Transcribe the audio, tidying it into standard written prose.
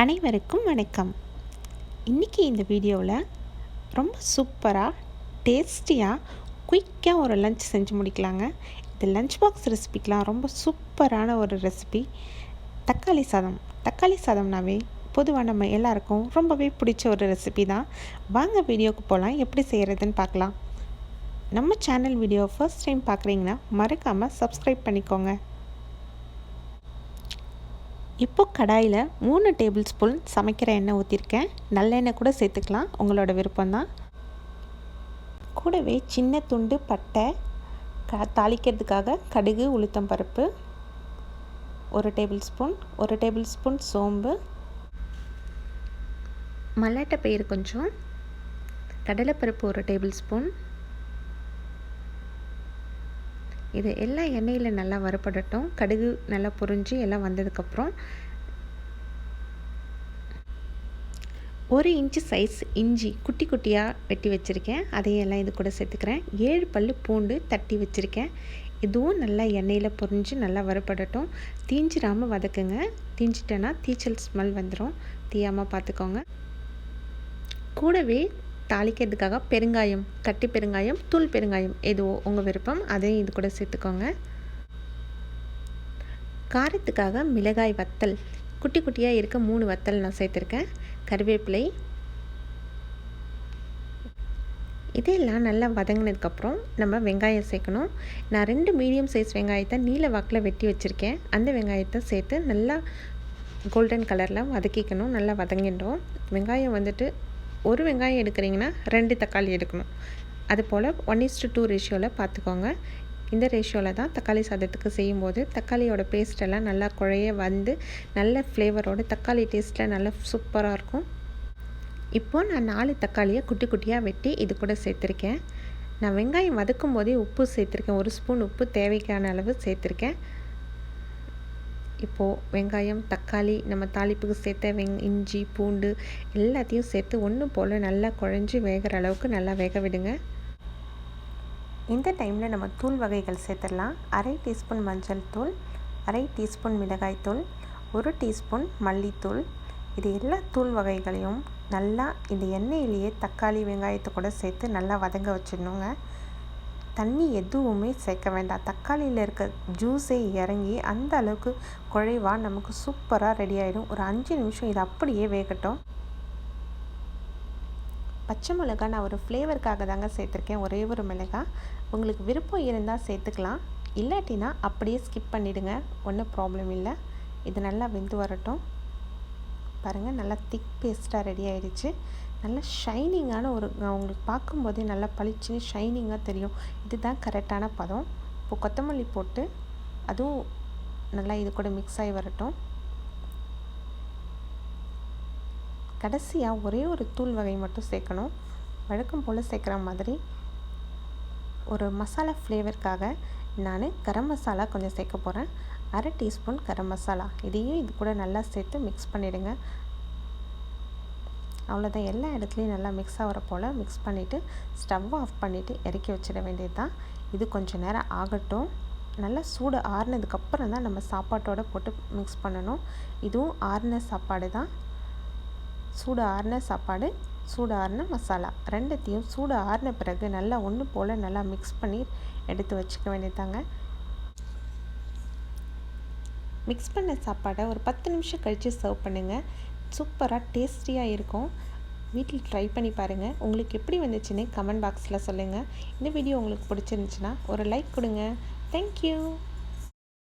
அனைவருக்கும் வணக்கம். இன்றைக்கி இந்த வீடியோவில் ரொம்ப சூப்பராக டேஸ்டியாக குயிக்காக ஒரு லஞ்ச் செஞ்சு முடிக்கலாங்க. இது லஞ்ச் பாக்ஸ் ரெசிபிக்கெலாம் ரொம்ப சூப்பரான ஒரு ரெசிபி. தக்காளி சாதம்னாவே பொதுவாக நம்ம எல்லாருக்கும் ரொம்பவே பிடிச்ச ஒரு ரெசிபி தான். வாங்க வீடியோவுக்கு போகலாம். எப்படி செய்கிறதுன்னு பார்க்கலாம். நம்ம சேனல் வீடியோ ஃபர்ஸ்ட் டைம் பார்க்குறீங்கன்னா மறக்காமல் சப்ஸ்கிரைப் பண்ணிக்கோங்க. இப்போ கடாயில் 3 டேபிள் ஸ்பூன் சமைக்கிற எண்ணெய் ஊற்றிருக்கேன். நல்லெண்ணெய் கூட சேர்த்துக்கலாம், உங்களோட விருப்பம்தான். கூடவே சின்ன துண்டு பட்டை, தாளிக்கிறதுக்காக கடுகு, உளுத்தம் பருப்பு 1 டேபிள் ஸ்பூன் சோம்பு, மல்லாட்டை பயிறு கொஞ்சம், கடலைப்பருப்பு 1 டேபிள் ஸ்பூன். இது எல்லா எண்ணெயில் நல்லா வறுபடட்டும். கடுகு நல்லா பொரிஞ்சு எல்லாம் வந்ததுக்கப்புறம் 1 இன்ச்சு சைஸ் இஞ்சி குட்டி குட்டியாக வெட்டி வச்சுருக்கேன். அதையெல்லாம் இது கூட சேர்த்துக்கிறேன். 7 பல் பூண்டு தட்டி வச்சுருக்கேன். இதுவும் நல்லா எண்ணெயில் பொரிஞ்சு நல்லா வறுபடட்டும். தீஞ்சிடாமல் வதக்குங்க. தீஞ்சிட்டேன்னா தீச்சல் ஸ்மெல் வந்துடும். தீயாமல் பார்த்துக்கோங்க. கூடவே தாளிக்கிறதுக்காக பெருங்காயம், கட்டி பெருங்காயம், தூள் பெருங்காயம் எதுவோ உங்கள் விருப்பம், அதையும் இது கூட சேர்த்துக்கோங்க. காரத்துக்காக மிளகாய் வத்தல் குட்டி குட்டியாக இருக்க 3 வத்தல் நான் சேர்த்துருக்கேன். கருவேப்பிலை. இதெல்லாம் நல்லா வதங்கினதுக்கப்புறம் நம்ம வெங்காயம் சேர்க்கணும். நான் 2 மீடியம் சைஸ் வெங்காயத்தை நீல வாக்கில் வெட்டி வச்சுருக்கேன். அந்த வெங்காயத்தை சேர்த்து நல்லா கோல்டன் கலரில் வதக்கிக்கணும். நல்லா வதங்கிட்டோம். வெங்காயம் வந்துட்டு 1 வெங்காயம் எடுக்கிறீங்கன்னா 2 தக்காளி எடுக்கணும். அதுபோல் 1:2 ரேஷியோவில் பார்த்துக்கோங்க. இந்த ரேஷியோவில் தான் தக்காளி சாதத்துக்கு செய்யும்போது தக்காளியோட பேஸ்டெல்லாம் நல்லா குழைய வந்து நல்ல ஃப்ளேவரோட தக்காளி டேஸ்ட்டில் நல்லா சூப்பராக இருக்கும். இப்போது நான் 4 தக்காளியை குட்டி குட்டியாக வெட்டி இது கூட சேர்த்துருக்கேன். நான் வெங்காயம் வதக்கும் போதே உப்பு சேர்த்துருக்கேன். 1 ஸ்பூன் உப்பு தேவைக்கான அளவு சேர்த்துருக்கேன். இப்போது வெங்காயம், தக்காளி, நம்ம தாளிப்புக்கு சேர்த்த இஞ்சி, பூண்டு எல்லாத்தையும் சேர்த்து ஒன்று போல் நல்லா குழஞ்சி வேகிற அளவுக்கு நல்லா வேக விடுங்க. இந்த டைமில் நம்ம தூள் வகைகள் சேர்த்துடலாம். 1/2 டீஸ்பூன் மஞ்சள் தூள், 1/2 டீஸ்பூன் மிளகாய் தூள், 1 டீஸ்பூன் மல்லித்தூள். இது எல்லா தூள் வகைகளையும் நல்லா இந்த எண்ணெயிலேயே தக்காளி, வெங்காயத்தை கூட சேர்த்து நல்லா வதங்க வச்சிடணுங்க. தண்ணி எதுவுமே சேர்க்க வேண்டாம். தக்காளியில் இருக்க ஜூஸே இறங்கி அந்த அளவுக்கு குழைவாக நமக்கு சூப்பராக ரெடி ஆகிடும். ஒரு 5 நிமிஷம் இது அப்படியே வேகட்டும். பச்சை மிளகாய் நான் ஒரு ஃப்ளேவருக்காக தாங்க சேர்த்துருக்கேன். ஒரே ஒரு மிளகாய். உங்களுக்கு விருப்பம் இருந்தால் சேர்த்துக்கலாம், இல்லாட்டினா அப்படியே ஸ்கிப் பண்ணிவிடுங்க. ஒன்றும் ப்ராப்ளம் இல்லை. இது நல்லா வெந்து வரட்டும். பாருங்கள், நல்லா திக் பேஸ்ட்டாக ரெடி ஆகிடுச்சு. நல்லா ஷைனிங்கான ஒரு உங்களுக்கு பார்க்கும்போதே நல்லா பளிச்சுன்னு ஷைனிங்காக தெரியும். இதுதான் கரெக்டான பதம். இப்போது கொத்தமல்லி போட்டு அதுவும் நல்லா இது கூட மிக்ஸ் ஆகி வரட்டும். கடைசியாக ஒரே ஒரு தூள் வகை மட்டும் சேர்க்கணும். வழக்கம் போல் சேர்க்குற மாதிரி ஒரு மசாலா ஃப்ளேவருக்காக நான் கரம் மசாலா கொஞ்சம் சேர்க்க போகிறேன். 1/2 டீஸ்பூன் கரம் மசாலா. இதையும் இது கூட நல்லா சேர்த்து மிக்ஸ் பண்ணிவிடுங்க. அவ்வளோதான். எல்லா இடத்துலையும் நல்லா மிக்ஸ் ஆகிற போல் மிக்ஸ் பண்ணிவிட்டு ஸ்டவ் ஆஃப் பண்ணிவிட்டு இறக்கி வச்சிட வேண்டியது தான். இது கொஞ்சம் நேரம் ஆகட்டும். நல்லா சூடு ஆறுனதுக்கப்புறம் தான் நம்ம சாப்பாட்டோடு போட்டு மிக்ஸ் பண்ணணும். இதுவும் ஆறின சாப்பாடு தான். சூடு ஆறின சாப்பாடு, சூடு ஆறின மசாலா ரெண்டுத்தையும் சூடு ஆறின பிறகு நல்லா ஒன்று போல் நல்லா மிக்ஸ் பண்ணி எடுத்து வச்சுக்க வேண்டியதாங்க. மிக்ஸ் பண்ண சாப்பாடை ஒரு 10 நிமிஷம் கழித்து சர்வ் பண்ணுங்கள். சூப்பராக டேஸ்டியாக இருக்கும். வீட்டில் ட்ரை பண்ணி பாருங்கள். உங்களுக்கு எப்படி வந்துச்சுன்னு கமெண்ட் பாக்ஸில் சொல்லுங்கள். இந்த வீடியோ உங்களுக்கு பிடிச்சிருந்துச்சுன்னா ஒரு லைக் கொடுங்க. தேங்க்யூ.